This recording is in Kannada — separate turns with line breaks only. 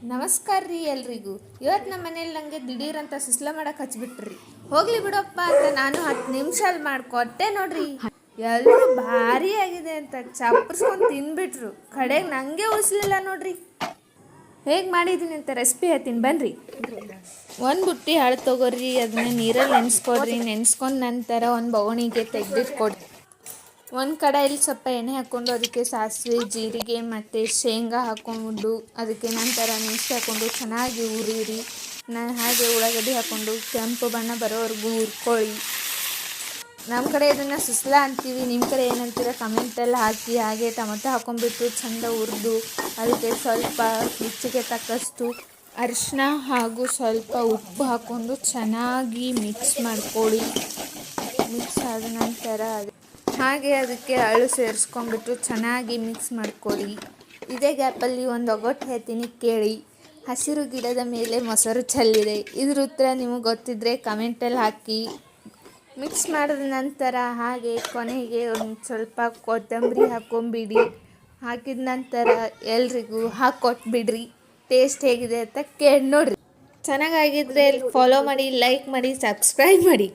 ನಮಸ್ಕಾರ ರೀ ಎಲ್ರಿಗೂ. ಇವತ್ತು ನಮ್ಮ ಮನೇಲಿ ನನಗೆ ದಿಢೀರ್ ಅಂತ ಸುಸ್ಲ ಮಾಡಕ್ಕೆ ಹಚ್ಬಿಟ್ರಿ. ಹೋಗ್ಲಿ ಬಿಡಪ್ಪ ಅಂತ ನಾನು 10 ನಿಮಿಷ ಅಲ್ಲಿ ಮಾಡಿಕೊಟ್ಟೆ ನೋಡ್ರಿ. ಎಲ್ಲರೂ ಭಾರಿ ಆಗಿದೆ ಅಂತ ಚಪ್ಪರ್ಸ್ಕೊಂಡು ತಿಂದ್ಬಿಟ್ರು. ಕಡೆಗೆ ನನಗೆ ಉಳಿಸ್ಲಿಲ್ಲ ನೋಡ್ರಿ. ಹೇಗೆ ಮಾಡಿದ್ದೀನಿ ಅಂತ ರೆಸಿಪಿ ಹೇಳ್ತೀನಿ ಬನ್ನಿರಿ. ಒಂದು ಬುಟ್ಟಿ ಹಾಳು ತೊಗೊರಿ, ಅದನ್ನ ನೀರಲ್ಲಿ ನೆನೆಸ್ಕೊಡ್ರಿ. ನೆನೆಸ್ಕೊಂಡ ನಂತರ ಒಂದು ಬೊಗಣಿಗೆ ತೆಗೆದಿಟ್ಕೊಡ್ರಿ. ಒಂದು ಕಡಾಯಲ್ಲಿ ಸ್ವಲ್ಪ ಎಣ್ಣೆ ಹಾಕ್ಕೊಂಡು ಅದಕ್ಕೆ ಸಾಸಿವೆ, ಜೀರಿಗೆ ಮತ್ತು ಶೇಂಗಾ ಹಾಕ್ಕೊಂಡು ಅದಕ್ಕೆ ನಂತರ ಮೆಣಸು ಹಾಕ್ಕೊಂಡು ಚೆನ್ನಾಗಿ ಹುರಿಯಿರಿ. ಹಾಗೆ ಉಳ್ಳಾಗಡ್ಡಿ ಹಾಕ್ಕೊಂಡು ಕೆಂಪು ಬಣ್ಣ ಬರೋವರೆಗೂ ಹುರ್ಕೊಳ್ಳಿ. ನಮ್ಮ ಕಡೆ ಇದನ್ನು ಸುಸ್ಲ ಅಂತೀವಿ, ನಿಮ್ಮ ಕಡೆ ಏನಂತೀರ ಕಮೆಂಟಲ್ಲಿ ಹಾಕಿ. ಹಾಗೆ ಟೊಮೊಟೊ ಹಾಕ್ಕೊಂಡ್ಬಿಟ್ಟು ಚೆಂದ ಹುರಿದು ಅದಕ್ಕೆ ಸ್ವಲ್ಪ ರುಚಿಗೆ ತಕ್ಕಷ್ಟು ಅರಿಶಿನ ಹಾಗೂ ಸ್ವಲ್ಪ ಉಪ್ಪು ಹಾಕ್ಕೊಂಡು ಚೆನ್ನಾಗಿ ಮಿಕ್ಸ್ ಮಾಡ್ಕೊಳ್ಳಿ. ಮಿಕ್ಸ್ ಆದ ನಂತರ ಹಾಗೆ ಅದಕ್ಕೆ ಅಳು ಸೇರಿಸ್ಕೊಂಡ್ಬಿಟ್ಟು ಚೆನ್ನಾಗಿ ಮಿಕ್ಸ್ ಮಾಡ್ಕೊಳ್ಳಿ. ಇದೇ ಗ್ಯಾಪಲ್ಲಿ ಒಂದು ಒಗಟು ಹೇಳ್ತೀನಿ ಕೇಳಿ. ಹಸಿರು ಗಿಡದ ಮೇಲೆ ಮೊಸರು ಚೆಲ್ಲಿದೆ. ಇದ್ರ ಉತ್ತರ ನಿಮಗೆ ಗೊತ್ತಿದ್ದರೆ ಕಮೆಂಟಲ್ಲಿ ಹಾಕಿ. ಮಿಕ್ಸ್ ಮಾಡಿದ ನಂತರ ಹಾಗೆ ಕೊನೆಗೆ ಒಂದು ಸ್ವಲ್ಪ ಕೊತ್ತಂಬರಿ ಹಾಕ್ಕೊಂಬಿಡಿ. ಹಾಕಿದ ನಂತರ ಎಲ್ರಿಗೂ ಹಾಕ್ಕೊಟ್ಬಿಡ್ರಿ. ಟೇಸ್ಟ್ ಹೇಗಿದೆ ಅಂತ ಕೇಳಿ ನೋಡಿರಿ. ಚೆನ್ನಾಗಾಗಿದ್ದರೆ ಫಾಲೋ ಮಾಡಿ, ಲೈಕ್ ಮಾಡಿ, ಸಬ್ಸ್ಕ್ರೈಬ್ ಮಾಡಿ.